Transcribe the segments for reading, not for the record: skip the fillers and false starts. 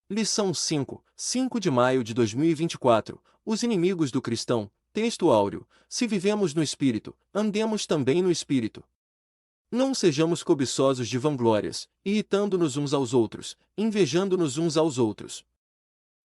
Lição 5, 5 de maio de 2024. Os inimigos do cristão. Texto áureo. Se vivemos no Espírito, andemos também no Espírito. Não sejamos cobiçosos de vanglórias, irritando-nos uns aos outros, invejando-nos uns aos outros.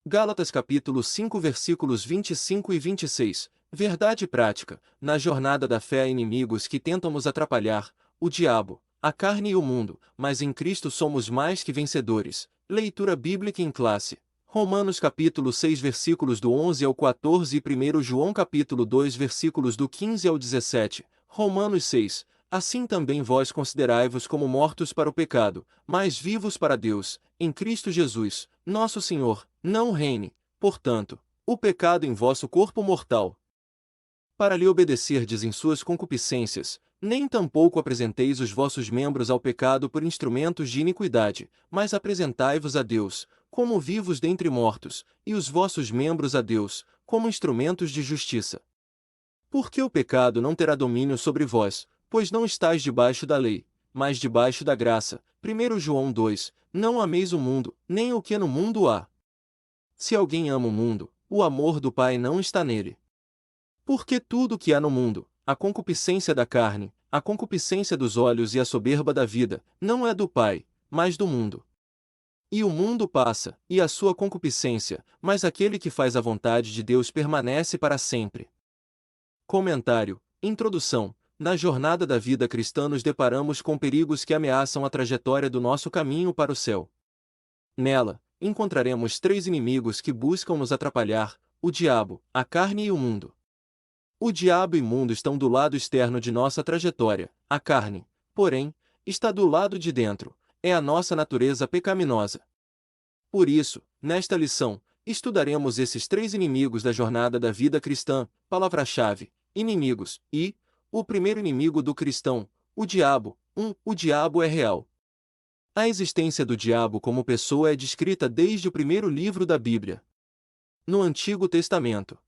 Gálatas capítulo 5 versículos 25 e 26. Verdade prática. Na jornada da fé há inimigos que tentam nos atrapalhar, o diabo, a carne e o mundo, mas em Cristo somos mais que vencedores. Leitura bíblica em classe. Romanos capítulo 6 versículos do 11 ao 14 e 1 João capítulo 2 versículos do 15 ao 17. Romanos 6. Assim também vós considerai-vos como mortos para o pecado, mas vivos para Deus, em Cristo Jesus, nosso Senhor. Não reine, portanto, o pecado em vosso corpo mortal, para lhe obedecerdes em suas concupiscências, nem tampouco apresenteis os vossos membros ao pecado por instrumentos de iniquidade, mas apresentai-vos a Deus, como vivos dentre mortos, e os vossos membros a Deus, como instrumentos de justiça. Porque o pecado não terá domínio sobre vós, pois não estáis debaixo da lei, mas debaixo da graça. 1 João 2, não ameis o mundo, nem o que no mundo há. Se alguém ama o mundo, o amor do Pai não está nele. Porque tudo o que há no mundo, a concupiscência da carne, a concupiscência dos olhos e a soberba da vida, não é do Pai, mas do mundo. E o mundo passa, e a sua concupiscência, mas aquele que faz a vontade de Deus permanece para sempre. Comentário. Introdução. Na jornada da vida cristã nos deparamos com perigos que ameaçam a trajetória do nosso caminho para o céu. Nela, encontraremos três inimigos que buscam nos atrapalhar: o diabo, a carne e o mundo. O diabo e o mundo estão do lado externo de nossa trajetória, a carne, porém, está do lado de dentro, é a nossa natureza pecaminosa. Por isso, nesta lição, estudaremos esses três inimigos da jornada da vida cristã, palavra-chave, inimigos, e, o primeiro inimigo do cristão, o diabo. O diabo é real. A existência do diabo como pessoa é descrita desde o primeiro livro da Bíblia. No Antigo Testamento,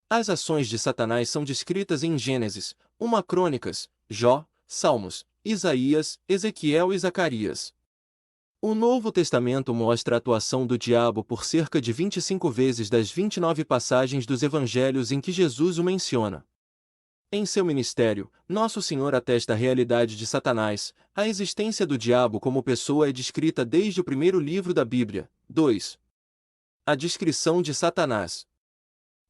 as ações de Satanás são descritas em Gênesis, 1 Crônicas, Jó, Salmos, Isaías, Ezequiel e Zacarias. O Novo Testamento mostra a atuação do diabo por cerca de 25 vezes das 29 passagens dos Evangelhos em que Jesus o menciona. Em seu ministério, Nosso Senhor atesta a realidade de Satanás. A existência do diabo como pessoa é descrita desde o primeiro livro da Bíblia. 2. A descrição de Satanás.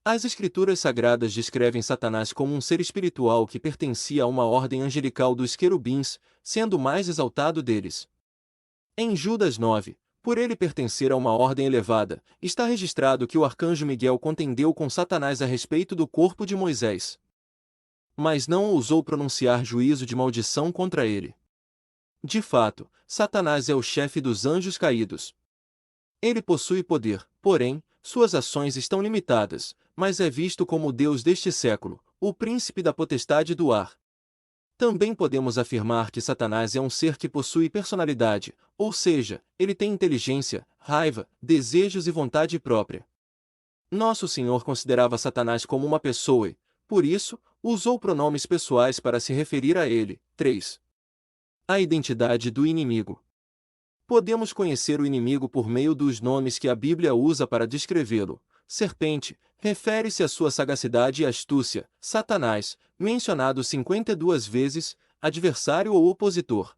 As Escrituras Sagradas descrevem Satanás como um ser espiritual que pertencia a uma ordem angelical dos querubins, sendo o mais exaltado deles. Em Judas 9, por ele pertencer a uma ordem elevada, está registrado que o arcanjo Miguel contendeu com Satanás a respeito do corpo de Moisés, mas não ousou pronunciar juízo de maldição contra ele. De fato, Satanás é o chefe dos anjos caídos. Ele possui poder, porém, suas ações estão limitadas, mas é visto como o Deus deste século, o príncipe da potestade do ar. Também podemos afirmar que Satanás é um ser que possui personalidade, ou seja, ele tem inteligência, raiva, desejos e vontade própria. Nosso Senhor considerava Satanás como uma pessoa e, por isso, usou pronomes pessoais para se referir a ele. 3. A identidade do inimigo. Podemos conhecer o inimigo por meio dos nomes que a Bíblia usa para descrevê-lo. Serpente, refere-se à sua sagacidade e astúcia. Satanás, mencionado 52 vezes, adversário ou opositor.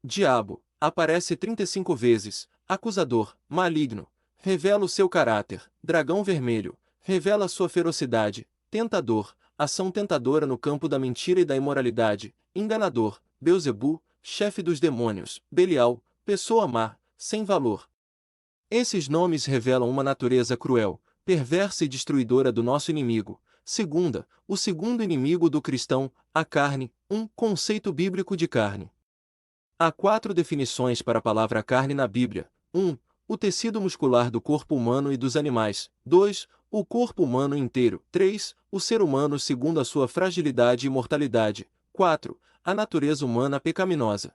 Diabo, aparece 35 vezes, acusador, maligno, revela o seu caráter. Dragão vermelho, revela sua ferocidade. Tentador, ação tentadora no campo da mentira e da imoralidade. Enganador, Beelzebu, chefe dos demônios. Belial, pessoa má, sem valor. Esses nomes revelam uma natureza cruel, perversa e destruidora do nosso inimigo. Segunda, o segundo inimigo do cristão, a carne. Conceito bíblico de carne. Há 4 definições para a palavra carne na Bíblia. 1. O tecido muscular do corpo humano e dos animais. 2. O corpo humano inteiro. 3. O ser humano segundo a sua fragilidade e mortalidade. 4. A natureza humana pecaminosa.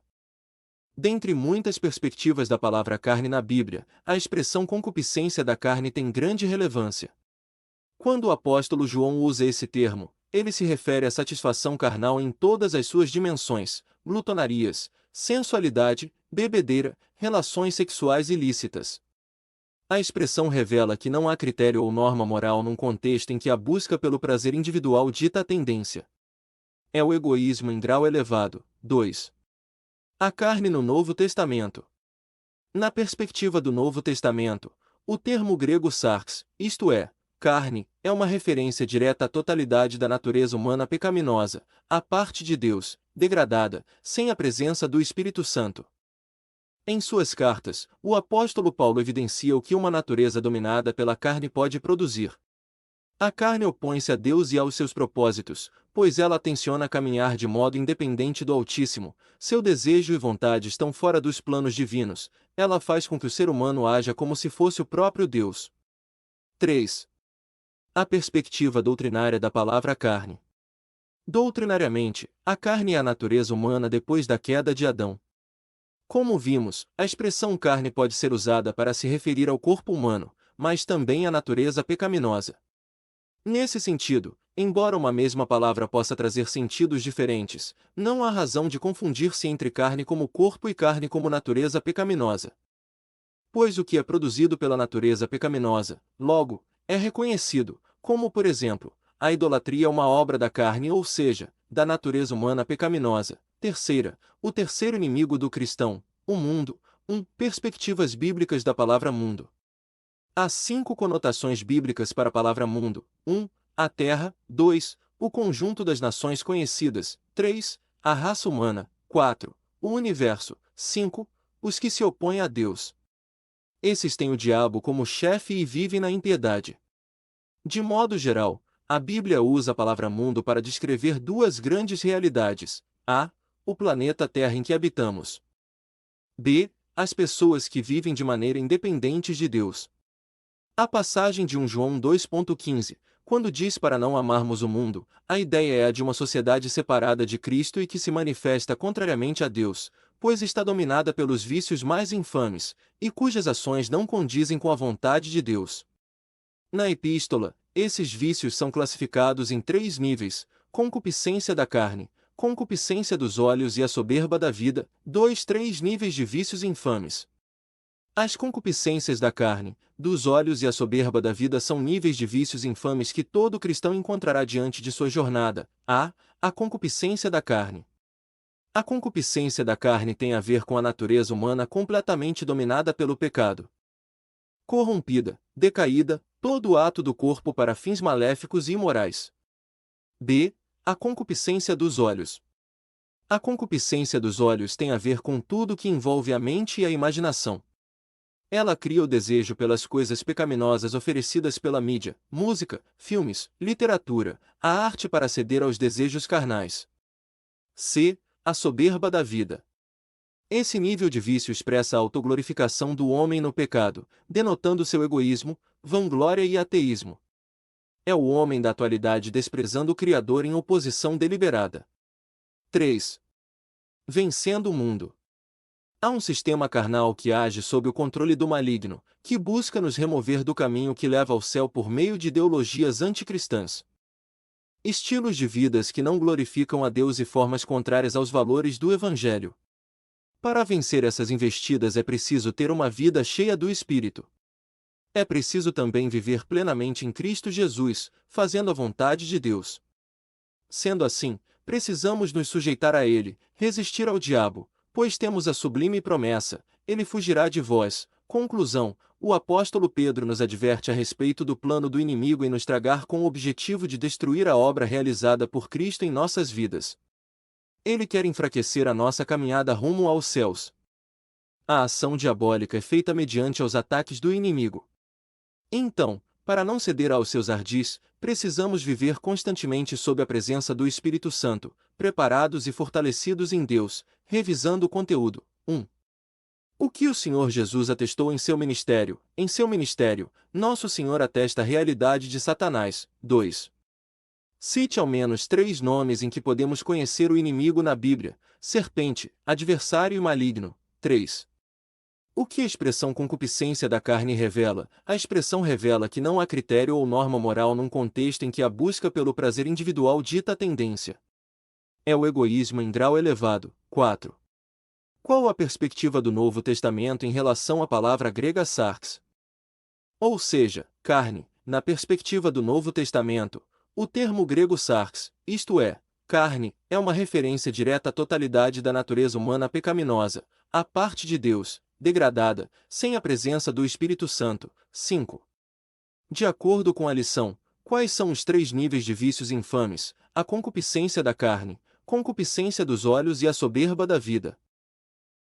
Dentre muitas perspectivas da palavra carne na Bíblia, a expressão concupiscência da carne tem grande relevância. Quando o apóstolo João usa esse termo, ele se refere à satisfação carnal em todas as suas dimensões: glutonarias, sensualidade, bebedeira, relações sexuais ilícitas. A expressão revela que não há critério ou norma moral num contexto em que a busca pelo prazer individual dita a tendência. É o egoísmo em grau elevado. 2. A carne no Novo Testamento. Na perspectiva do Novo Testamento, o termo grego sarx, isto é, carne, é uma referência direta à totalidade da natureza humana pecaminosa, à parte de Deus, degradada, sem a presença do Espírito Santo. Em suas cartas, o apóstolo Paulo evidencia o que uma natureza dominada pela carne pode produzir. A carne opõe-se a Deus e aos seus propósitos, pois ela tenciona caminhar de modo independente do Altíssimo, seu desejo e vontade estão fora dos planos divinos, ela faz com que o ser humano haja como se fosse o próprio Deus. 3. A perspectiva doutrinária da palavra carne. Doutrinariamente, a carne é a natureza humana depois da queda de Adão. Como vimos, a expressão carne pode ser usada para se referir ao corpo humano, mas também à natureza pecaminosa. Nesse sentido, embora uma mesma palavra possa trazer sentidos diferentes, não há razão de confundir-se entre carne como corpo e carne como natureza pecaminosa. Pois o que é produzido pela natureza pecaminosa, logo, é reconhecido, como por exemplo, a idolatria é uma obra da carne ou seja, da natureza humana pecaminosa. Terceira, o terceiro inimigo do cristão, o mundo. Perspectivas bíblicas da palavra mundo. Há 5 conotações bíblicas para a palavra mundo. A terra. 2. O conjunto das nações conhecidas. 3. A raça humana. 4. O universo. 5. Os que se opõem a Deus. Esses têm o diabo como chefe e vivem na impiedade. De modo geral, a Bíblia usa a palavra mundo para descrever duas grandes realidades. A. O planeta Terra em que habitamos. B. As pessoas que vivem de maneira independente de Deus. A passagem de 1 João 2,15, quando diz para não amarmos o mundo, a ideia é a de uma sociedade separada de Cristo e que se manifesta contrariamente a Deus, pois está dominada pelos vícios mais infames, e cujas ações não condizem com a vontade de Deus. Na epístola, esses vícios são classificados em 3 níveis: concupiscência da carne, concupiscência dos olhos e a soberba da vida. 3 níveis de vícios infames. As concupiscências da carne, dos olhos e a soberba da vida são níveis de vícios infames que todo cristão encontrará diante de sua jornada. A concupiscência da carne. A concupiscência da carne tem a ver com a natureza humana completamente dominada pelo pecado. Corrompida, decaída, todo o ato do corpo para fins maléficos e imorais. B. A concupiscência dos olhos. A concupiscência dos olhos tem a ver com tudo que envolve a mente e a imaginação. Ela cria o desejo pelas coisas pecaminosas oferecidas pela mídia, música, filmes, literatura, a arte para ceder aos desejos carnais. C. A soberba da vida. Esse nível de vício expressa a autoglorificação do homem no pecado, denotando seu egoísmo, vanglória e ateísmo. É o homem da atualidade desprezando o Criador em oposição deliberada. 3. Vencendo o mundo. Há um sistema carnal que age sob o controle do maligno, que busca nos remover do caminho que leva ao céu por meio de ideologias anticristãs. Estilos de vidas que não glorificam a Deus e formas contrárias aos valores do Evangelho. Para vencer essas investidas é preciso ter uma vida cheia do Espírito. É preciso também viver plenamente em Cristo Jesus, fazendo a vontade de Deus. Sendo assim, precisamos nos sujeitar a Ele, resistir ao diabo, pois temos a sublime promessa: ele fugirá de vós. Conclusão: o apóstolo Pedro nos adverte a respeito do plano do inimigo em nos tragar com o objetivo de destruir a obra realizada por Cristo em nossas vidas. Ele quer enfraquecer a nossa caminhada rumo aos céus. A ação diabólica é feita mediante os ataques do inimigo. Então, para não ceder aos seus ardis, precisamos viver constantemente sob a presença do Espírito Santo, preparados e fortalecidos em Deus, revisando o conteúdo. 1. O que o Senhor Jesus atestou em seu ministério? Em seu ministério, nosso Senhor atesta a realidade de Satanás. 2. Cite ao menos 3 nomes em que podemos conhecer o inimigo na Bíblia: serpente, adversário e maligno. 3. O que a expressão concupiscência da carne revela? A expressão revela que não há critério ou norma moral num contexto em que a busca pelo prazer individual dita a tendência. É o egoísmo em grau elevado. 4. Qual a perspectiva do Novo Testamento em relação à palavra grega sarx? Ou seja, carne, na perspectiva do Novo Testamento, o termo grego sarx, isto é, carne, é uma referência direta à totalidade da natureza humana pecaminosa, à parte de Deus, degradada, sem a presença do Espírito Santo. 5. De acordo com a lição, quais são os 3 níveis de vícios infames? A concupiscência da carne, concupiscência dos olhos e a soberba da vida.